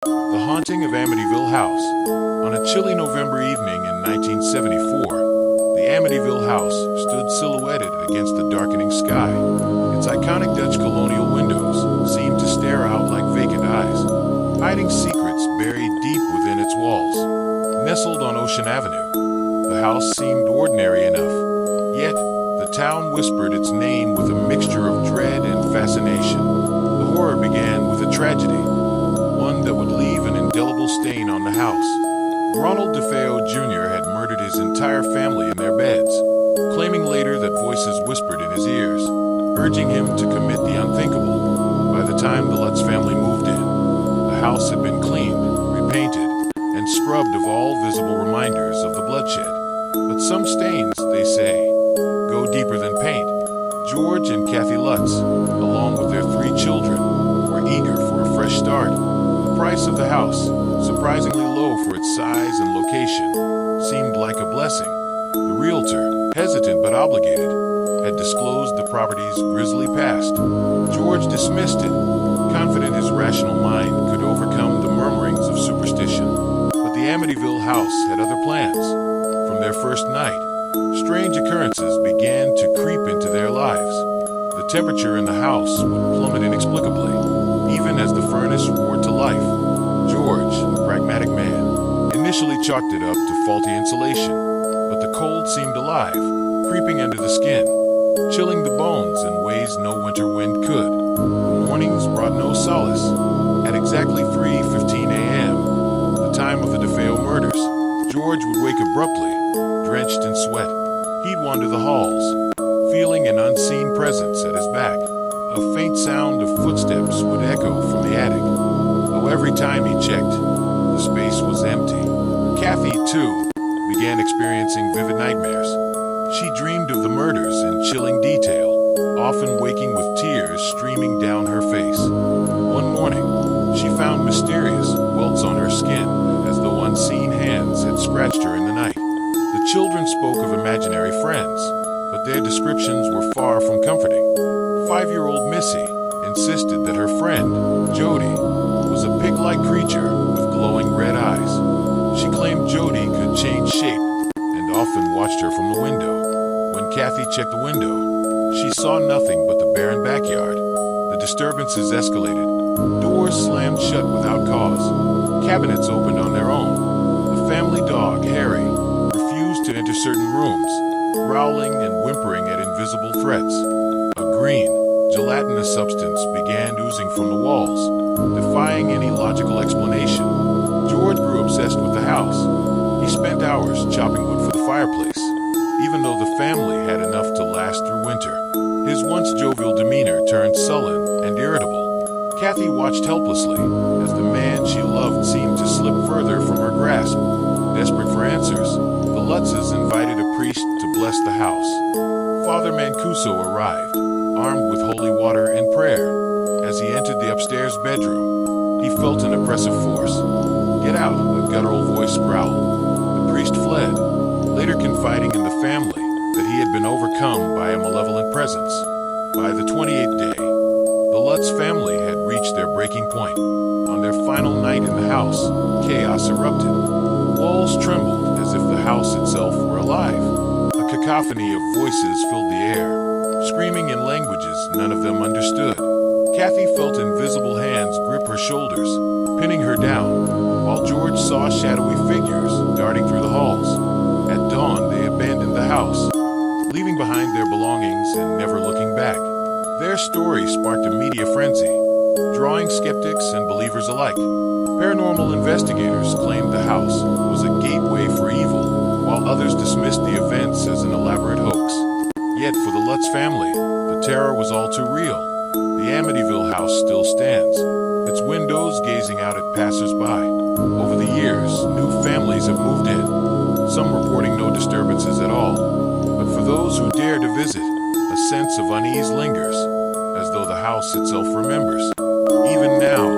The Haunting of Amityville House. On a chilly November evening in 1974, the Amityville house stood silhouetted against the darkening sky. Its iconic Dutch colonial windows seemed to stare out like vacant eyes, hiding secrets buried deep within its walls. Nestled on Ocean Avenue, the house seemed ordinary enough, yet the town whispered its name with a mixture of dread and fascination. The horror began with a tragedy, one that would leave an indelible stain on the house. Ronald DeFeo Jr. had murdered his entire family in their beds, claiming later that voices whispered in his ears, urging him to commit the unthinkable. By the time the Lutz family moved in, the house had been cleaned, repainted, and scrubbed of all visible reminders of the bloodshed. But some stains, they say, go deeper than paint. George and Kathy Lutz, along with their 3 children, were eager for a fresh start. The price of the house, surprisingly low for its size and location, seemed like a blessing. The realtor, hesitant but obligated, had disclosed the property's grisly past. George dismissed it, confident his rational mind could overcome the murmurings of superstition. But the Amityville house had other plans. From their first night, strange occurrences began to creep into their lives. The temperature in the house would plummet inexplicably, even as the furnace roared to life. George, a pragmatic man, initially chalked it up to faulty insulation, but the cold seemed alive, creeping under the skin, chilling the bones in ways no winter wind could. The mornings brought no solace. At exactly 3:15 a.m., the time of the DeFeo murders, George would wake abruptly, drenched in sweat. He'd wander the halls, feeling an unseen presence at his back. A faint sound of footsteps would echo from the attic, though every time he checked, the space was empty. Kathy, too, began experiencing vivid nightmares. She dreamed of the murders in chilling detail, often waking with tears streaming down her face. One morning, she found mysterious welts on her skin, as though unseen hands had scratched her in the night. The children spoke of imaginary friends, but their descriptions were far from comforting. 5-year-old Missy insisted that her friend, Jody, was a pig-like creature with glowing red eyes. She claimed Jody could change shape and often watched her from the window. When Kathy checked the window, she saw nothing but the barren backyard. The disturbances escalated. Doors slammed shut without cause. Cabinets opened on their own. The family dog, Harry, refused to enter certain rooms, growling and whimpering at invisible threats. A green, gelatinous substance began oozing from the walls, defying any logical explanation. George grew obsessed with the house. He spent hours chopping wood for the fireplace, even though the family had enough to last through winter. His once jovial demeanor turned sullen and irritable. Kathy watched helplessly as the man she loved seemed to slip further from her grasp. Desperate for answers, the Lutzes invited a priest to bless the house. Father Mancuso arrived, armed with holy water and prayer. As he entered the upstairs bedroom, he felt an oppressive force. "Get out," a guttural voice growled. The priest fled, later confiding in the family that he had been overcome by a malevolent presence. By the 28th day, the Lutz family had reached their breaking point. On their final night in the house, chaos erupted. Walls trembled as if the house itself were alive. A cacophony of voices filled the air, screaming in languages none of them understood. Kathy felt invisible hands grip her shoulders, pinning her down, while George saw shadowy figures darting through the halls. At dawn, they abandoned the house, leaving behind their belongings and never looking back. Their story sparked a media frenzy, drawing skeptics and believers alike. Paranormal investigators claimed the house was a gateway for evil, while others dismissed the events as an elaborate hoax. Yet for the Lutz family, the terror was all too real. The Amityville house still stands, its windows gazing out at passers-by. Over the years, new families have moved in, some reporting no disturbances at all. But for those who dare to visit, a sense of unease lingers, as though the house itself remembers. Even now,